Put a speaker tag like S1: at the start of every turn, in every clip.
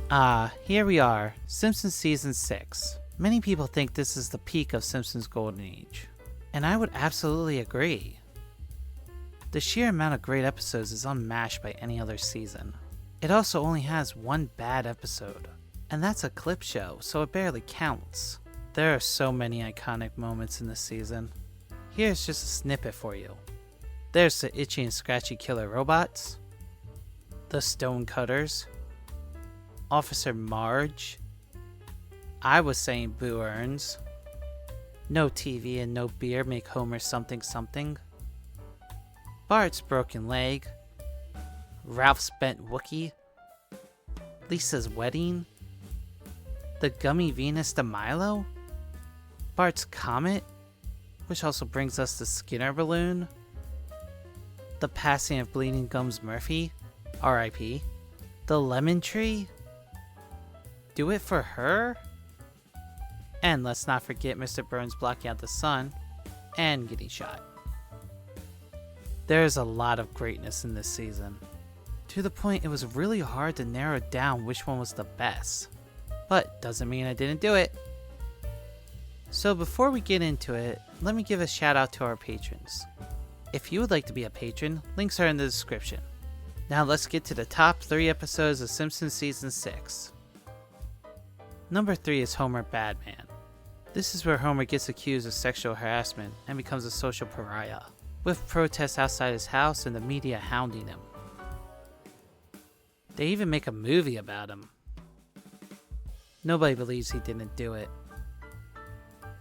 S1: Here we are, Simpsons Season 6. Many people think this is the peak of Simpsons' golden age, and I would absolutely agree. The sheer amount of great episodes is unmatched by any other season. It also only has one bad episode, and that's a clip show, so it barely counts. There are so many iconic moments in this season. Here's just a snippet for you. There's the itchy and scratchy killer robots, the stonecutters, Officer Marge, I was saying Boo Earns, no TV and no beer make Homer something something, Bart's broken leg, Ralph's bent Wookie, Lisa's wedding, the gummy Venus de Milo, Bart's comet, which also brings us the Skinner balloon, the passing of Bleeding Gums Murphy, R.I.P., the lemon tree, do it for her, and let's not forget Mr. Burns blocking out the sun and getting shot. There's a lot of greatness in this season, to the point it was really hard to narrow down which one was the best, but doesn't mean I didn't do it. So before we get into it, let me give a shout out to our patrons. If you would like to be a patron, links are in the description. Now let's get to the top 3 episodes of Simpsons Season 6. Number 3 is Homer Badman. This is where Homer gets accused of sexual harassment and becomes a social pariah, with protests outside his house and the media hounding him. They even make a movie about him. Nobody believes he didn't do it.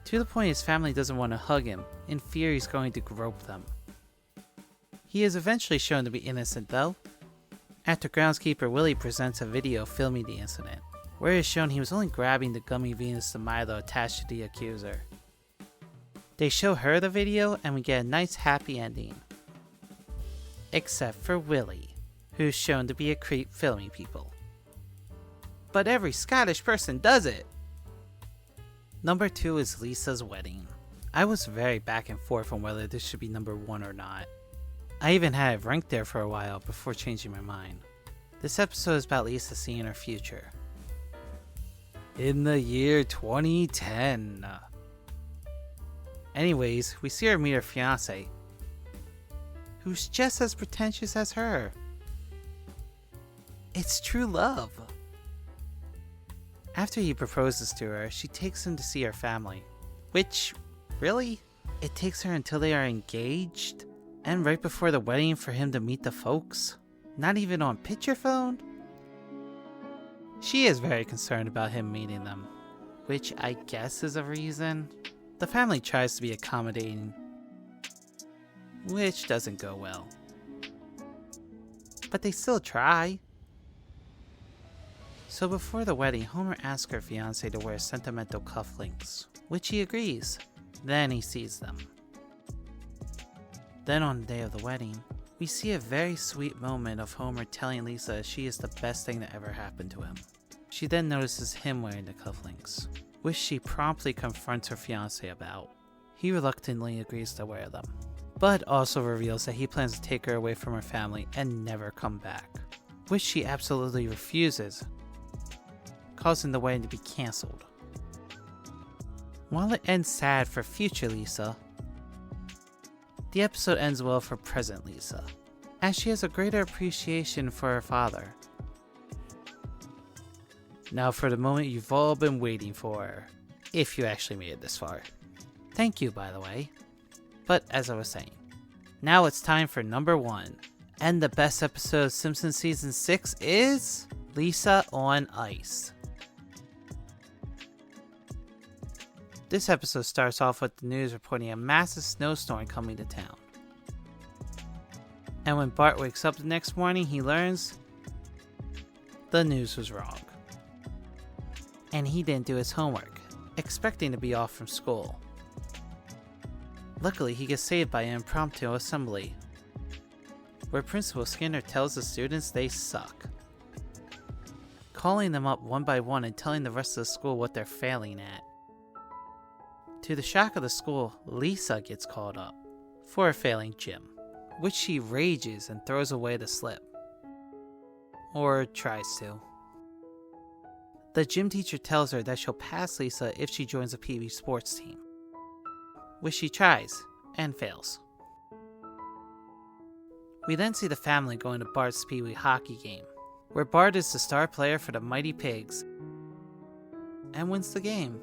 S1: To the point his family doesn't want to hug him, in fear he's going to grope them. He is eventually shown to be innocent though, after groundskeeper Willie presents a video filming the incident, where it is shown he was only grabbing the gummy Venus de Milo attached to the accuser. They show her the video and we get a nice happy ending. Except for Willie, who's shown to be a creep filming people. But every Scottish person does it! Number 2 is Lisa's wedding. I was very back and forth on whether this should be number 1 or not. I even had it ranked there for a while before changing my mind. This episode is about Lisa seeing her future. In the year 2010. Anyways, we see her meet her fiance, who's just as pretentious as her. It's true love. After he proposes to her, she takes him to see her family. Which, really? It takes her until they are engaged? And right before the wedding for him to meet the folks? Not even on picture phone? She is very concerned about him meeting them, which I guess is a reason. The family tries to be accommodating, which doesn't go well. But they still try. So before the wedding, Homer asks her fiancé to wear sentimental cufflinks, which he agrees. Then he sees them. Then on the day of the wedding, we see a very sweet moment of Homer telling Lisa she is the best thing that ever happened to him. She then notices him wearing the cufflinks, which she promptly confronts her fiancé about. He reluctantly agrees to wear them, but also reveals that he plans to take her away from her family and never come back, which she absolutely refuses, causing the wedding to be cancelled. While it ends sad for future Lisa, the episode ends well for present Lisa, as she has a greater appreciation for her father. Now for the moment you've all been waiting for, if you actually made it this far. Thank you, by the way. But as I was saying, now it's time for number 1. And the best episode of Simpsons Season 6 is Lisa on Ice. This episode starts off with the news reporting a massive snowstorm coming to town. And when Bart wakes up the next morning, he learns the news was wrong. And he didn't do his homework, expecting to be off from school. Luckily, he gets saved by an impromptu assembly, where Principal Skinner tells the students they suck, calling them up one by one and telling the rest of the school what they're failing at. To the shock of the school, Lisa gets called up for a failing gym, which she rages and throws away the slip. Or tries to. The gym teacher tells her that she'll pass Lisa if she joins a PB sports team, which she tries and fails. We then see the family going to Bart's Pee Wee hockey game, where Bart is the star player for the Mighty Pigs and wins the game.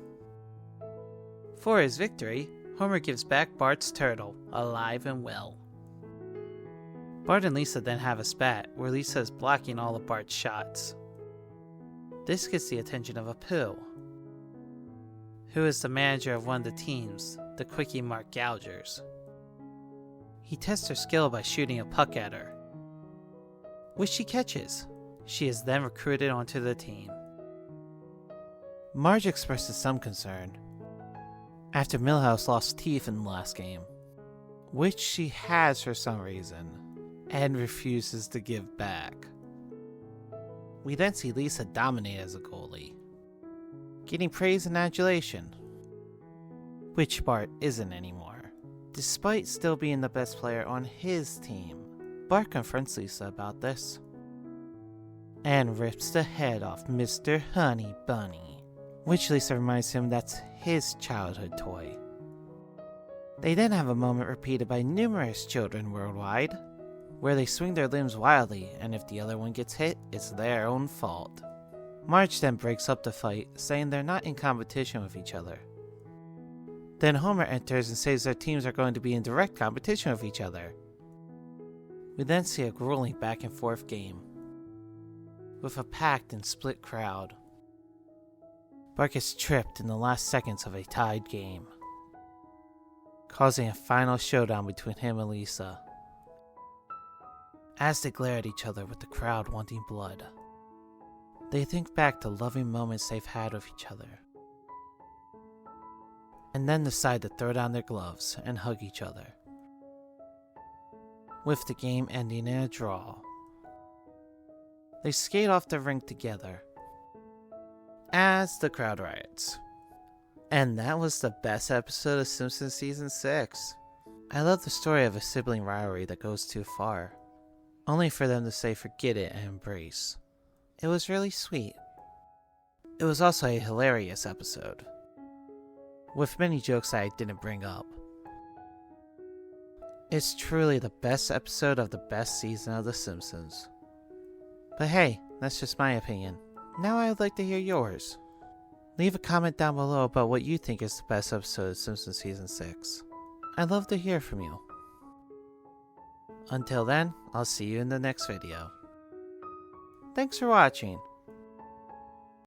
S1: For his victory, Homer gives back Bart's turtle, alive and well. Bart and Lisa then have a spat, where Lisa is blocking all of Bart's shots. This gets the attention of Apu, who is the manager of one of the teams, the Quickie Mart Gougers. He tests her skill by shooting a puck at her, which she catches. She is then recruited onto the team. Marge expresses some concern after Milhouse lost teeth in the last game, which she has for some reason, and refuses to give back. We then see Lisa dominate as a goalie, getting praise and adulation, which Bart isn't anymore. Despite still being the best player on his team, Bart confronts Lisa about this and rips the head off Mr. Honey Bunny, which Lisa reminds him that's his childhood toy. They then have a moment repeated by numerous children worldwide, where they swing their limbs wildly, and if the other one gets hit, it's their own fault. Marge then breaks up the fight, saying they're not in competition with each other. Then Homer enters and says their teams are going to be in direct competition with each other. We then see a grueling back and forth game, with a packed and split crowd. Bart gets tripped in the last seconds of a tied game, causing a final showdown between him and Lisa. As they glare at each other with the crowd wanting blood, they think back to loving moments they've had with each other, and then decide to throw down their gloves and hug each other, with the game ending in a draw. They skate off the rink together as the crowd riots. And that was the best episode of Simpsons Season 6. I love the story of a sibling rivalry that goes too far, only for them to say forget it and embrace. It was really sweet. It was also a hilarious episode, with many jokes that I didn't bring up. It's truly the best episode of the best season of The Simpsons. But hey, that's just my opinion. Now I would like to hear yours. Leave a comment down below about what you think is the best episode of Simpsons Season 6. I'd love to hear from you. Until then, I'll see you in the next video. Thanks for watching.